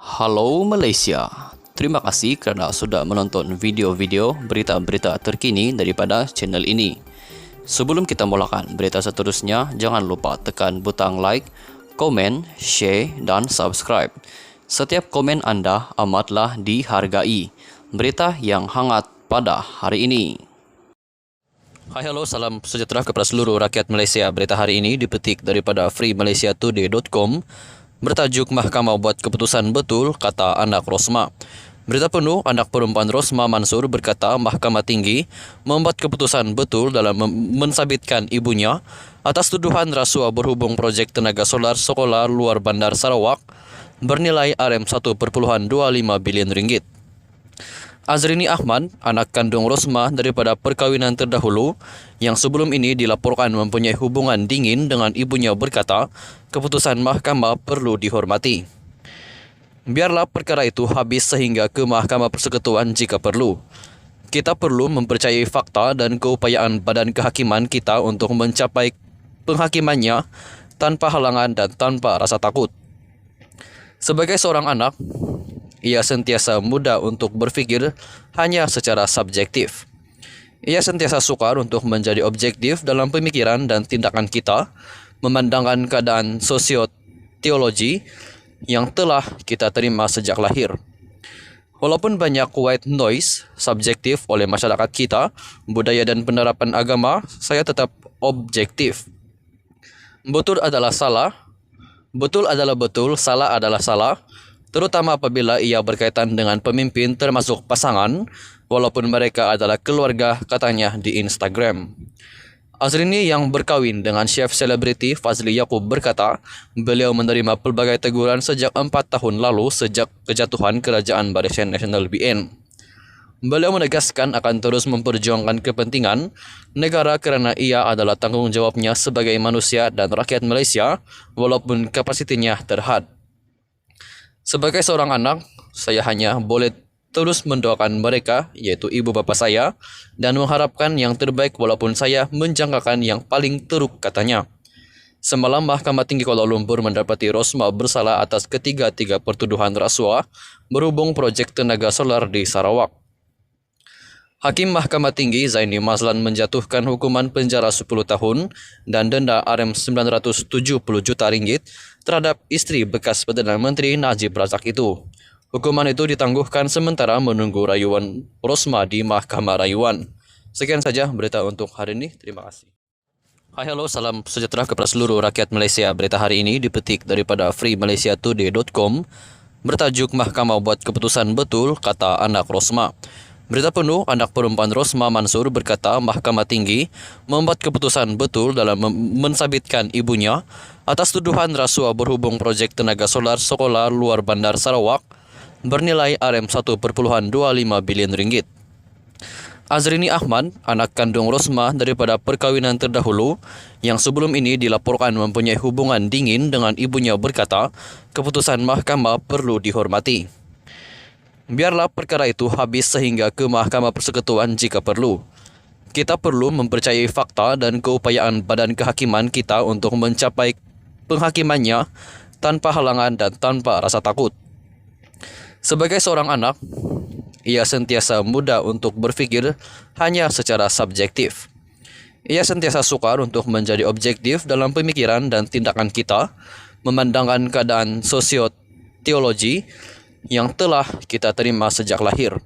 Halo Malaysia, terima kasih kerana sudah menonton video-video berita-berita terkini daripada channel ini. Sebelum kita mulakan berita seterusnya, jangan lupa tekan butang like, komen, share dan subscribe. Setiap komen anda amatlah dihargai. Berita yang hangat pada hari ini. Hai halo, salam sejahtera kepada seluruh rakyat Malaysia. Berita hari ini dipetik daripada freemalaysiatoday.com. Bertajuk Mahkamah buat keputusan betul, kata anak Rosmah. Berita penuh, anak perempuan Rosmah Mansur berkata Mahkamah Tinggi membuat keputusan betul dalam mensabitkan ibunya atas tuduhan rasuah berhubung projek tenaga solar sekolah luar bandar Sarawak bernilai RM1.25 bilion ringgit. Azrini Ahmad, anak kandung Rosmah daripada perkahwinan terdahulu yang sebelum ini dilaporkan mempunyai hubungan dingin dengan ibunya berkata, keputusan mahkamah perlu dihormati. Biarlah perkara itu habis sehingga ke Mahkamah Persekutuan jika perlu. Kita perlu mempercayai fakta dan keupayaan badan kehakiman kita untuk mencapai penghakimannya tanpa halangan dan tanpa rasa takut. Sebagai seorang anak, ia sentiasa mudah untuk berfikir hanya secara subjektif. Ia sentiasa sukar untuk menjadi objektif dalam pemikiran dan tindakan kita, memandangkan keadaan sosioteologi yang telah kita terima sejak lahir. Walaupun banyak white noise subjektif oleh masyarakat kita, budaya dan penerapan agama, saya tetap objektif. Betul adalah salah, betul adalah betul, salah adalah salah, terutama apabila ia berkaitan dengan pemimpin termasuk pasangan, walaupun mereka adalah keluarga, katanya di Instagram. Azrini yang berkahwin dengan chef selebriti Fazli Yaakob berkata, beliau menerima pelbagai teguran sejak 4 tahun lalu sejak kejatuhan Kerajaan Barisan Nasional BN. Beliau menegaskan akan terus memperjuangkan kepentingan negara kerana ia adalah tanggungjawabnya sebagai manusia dan rakyat Malaysia, walaupun kapasitinya terhad. Sebagai seorang anak, saya hanya boleh terus mendoakan mereka, iaitu ibu bapa saya, dan mengharapkan yang terbaik walaupun saya menjangkakan yang paling teruk, katanya. Semalam, Mahkamah Tinggi Kuala Lumpur mendapati Rosmah bersalah atas ketiga-tiga pertuduhan rasuah berhubung projek tenaga solar di Sarawak. Hakim Mahkamah Tinggi Zaini Mazlan menjatuhkan hukuman penjara 10 tahun dan denda RM970 juta ringgit terhadap isteri bekas Perdana Menteri Najib Razak itu. Hukuman itu ditangguhkan sementara menunggu rayuan Rosmah di Mahkamah Rayuan. Sekian saja berita untuk hari ini. Terima kasih. Hai halo, salam sejahtera kepada seluruh rakyat Malaysia. Berita hari ini dipetik daripada freemalaysiatoday.com. Bertajuk Mahkamah buat keputusan betul, kata anak Rosmah. Berita penuh, anak perempuan Rosmah Mansur berkata Mahkamah Tinggi membuat keputusan betul dalam mensabitkan ibunya atas tuduhan rasuah berhubung projek tenaga solar sekolah luar bandar Sarawak bernilai RM1.25 bilion ringgit. Azrini Ahmad, anak kandung Rosmah daripada perkahwinan terdahulu yang sebelum ini dilaporkan mempunyai hubungan dingin dengan ibunya berkata, keputusan mahkamah perlu dihormati. Biarlah perkara itu habis sehingga ke Mahkamah Persekutuan jika perlu. Kita perlu mempercayai fakta dan keupayaan badan kehakiman kita untuk mencapai penghakimannya tanpa halangan dan tanpa rasa takut. Sebagai seorang anak, ia sentiasa mudah untuk berfikir hanya secara subjektif. Ia sentiasa sukar untuk menjadi objektif dalam pemikiran dan tindakan kita, memandangkan keadaan sosioteologi yang telah kita terima sejak lahir.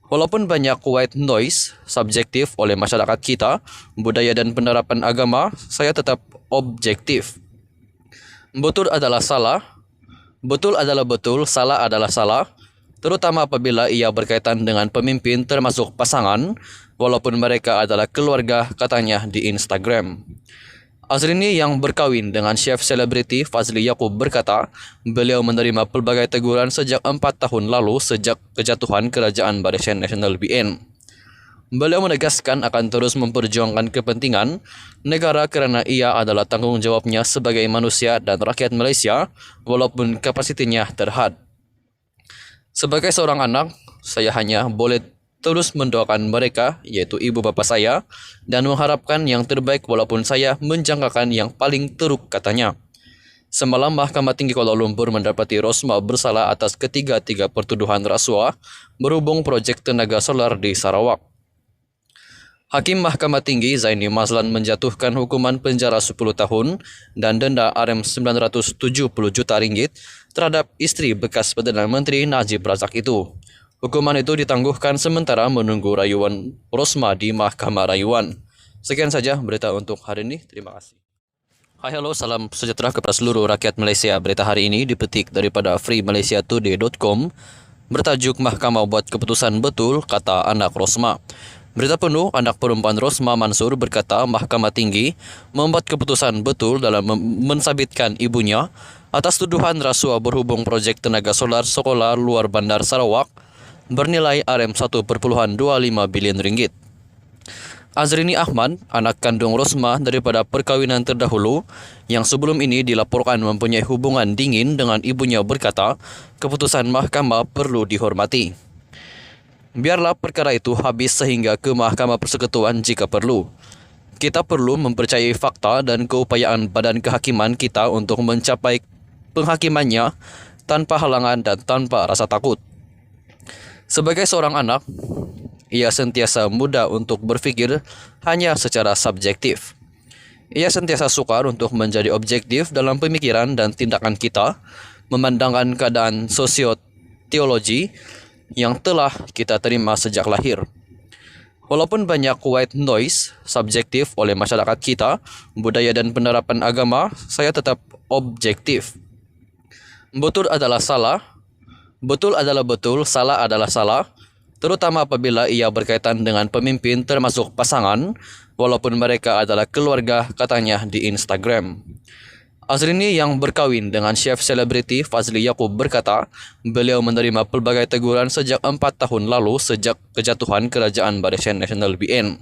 Walaupun banyak white noise subjektif oleh masyarakat kita, budaya dan penerapan agama, saya tetap objektif. Betul adalah salah, betul adalah betul, salah adalah salah, terutama apabila ia berkaitan dengan pemimpin termasuk pasangan, walaupun mereka adalah keluarga, katanya di Instagram. Azrini yang berkahwin dengan chef selebriti Fazli Yaakob berkata, beliau menerima pelbagai teguran sejak 4 tahun lalu sejak kejatuhan Kerajaan Barisan Nasional BN. Beliau menegaskan akan terus memperjuangkan kepentingan negara kerana ia adalah tanggungjawabnya sebagai manusia dan rakyat Malaysia, walaupun kapasitinya terhad. Sebagai seorang anak, saya hanya boleh terus mendoakan mereka, iaitu ibu bapa saya, dan mengharapkan yang terbaik walaupun saya menjangkakan yang paling teruk, katanya. Semalam Mahkamah Tinggi Kuala Lumpur mendapati Rosmah bersalah atas ketiga-tiga pertuduhan rasuah berhubung projek tenaga solar di Sarawak. Hakim Mahkamah Tinggi Zaini Mazlan menjatuhkan hukuman penjara 10 tahun dan denda RM970 juta ringgit terhadap isteri bekas Perdana Menteri Najib Razak itu. Hukuman itu ditangguhkan sementara menunggu rayuan Rosmah di Mahkamah Rayuan. Sekian saja berita untuk hari ini. Terima kasih. Hai, halo, salam sejahtera kepada seluruh rakyat Malaysia. Berita hari ini dipetik daripada freemalaysiatoday.com bertajuk Mahkamah buat keputusan betul, kata anak Rosmah. Berita penuh, anak perempuan Rosmah Mansur berkata Mahkamah Tinggi membuat keputusan betul dalam mensabitkan ibunya atas tuduhan rasuah berhubung projek tenaga solar sekolah luar bandar Sarawak bernilai RM1.25 bilion ringgit. Azrini Ahmad, anak kandung Rosmah daripada perkahwinan terdahulu yang sebelum ini dilaporkan mempunyai hubungan dingin dengan ibunya berkata, keputusan mahkamah perlu dihormati. Biarlah perkara itu habis sehingga ke Mahkamah Persekutuan jika perlu. Kita perlu mempercayai fakta dan keupayaan badan kehakiman kita untuk mencapai penghakimannya tanpa halangan dan tanpa rasa takut. Sebagai seorang anak, ia sentiasa mudah untuk berfikir hanya secara subjektif. Ia sentiasa sukar untuk menjadi objektif dalam pemikiran dan tindakan kita, memandangkan keadaan sosioteologi yang telah kita terima sejak lahir. Walaupun banyak white noise subjektif oleh masyarakat kita, budaya dan penerapan agama, saya tetap objektif. Betul adalah salah, betul adalah betul, salah adalah salah, terutama apabila ia berkaitan dengan pemimpin termasuk pasangan, walaupun mereka adalah keluarga, katanya di Instagram. Azrini yang berkahwin dengan chef selebriti Fazli Yaakob berkata, beliau menerima pelbagai teguran sejak 4 tahun lalu sejak kejatuhan Kerajaan Barisan Nasional BN.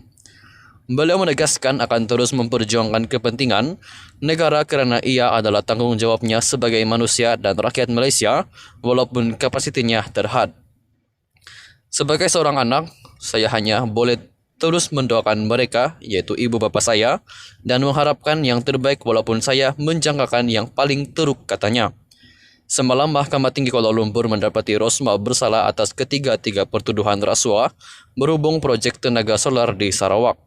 Beliau menegaskan akan terus memperjuangkan kepentingan negara kerana ia adalah tanggungjawabnya sebagai manusia dan rakyat Malaysia walaupun kapasitinya terhad. Sebagai seorang anak, saya hanya boleh terus mendoakan mereka, iaitu ibu bapa saya, dan mengharapkan yang terbaik walaupun saya menjangkakan yang paling teruk, katanya. Semalam Mahkamah Tinggi Kuala Lumpur mendapati Rosmah bersalah atas ketiga-tiga pertuduhan rasuah berhubung projek tenaga solar di Sarawak.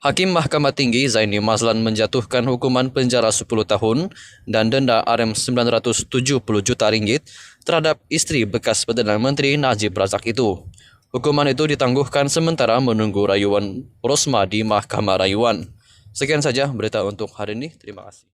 Hakim Mahkamah Tinggi Zaini Mazlan menjatuhkan hukuman penjara 10 tahun dan denda RM970 juta ringgit terhadap isteri bekas Perdana Menteri Najib Razak itu. Hukuman itu ditangguhkan sementara menunggu rayuan Rosmah di Mahkamah Rayuan. Sekian saja berita untuk hari ini. Terima kasih.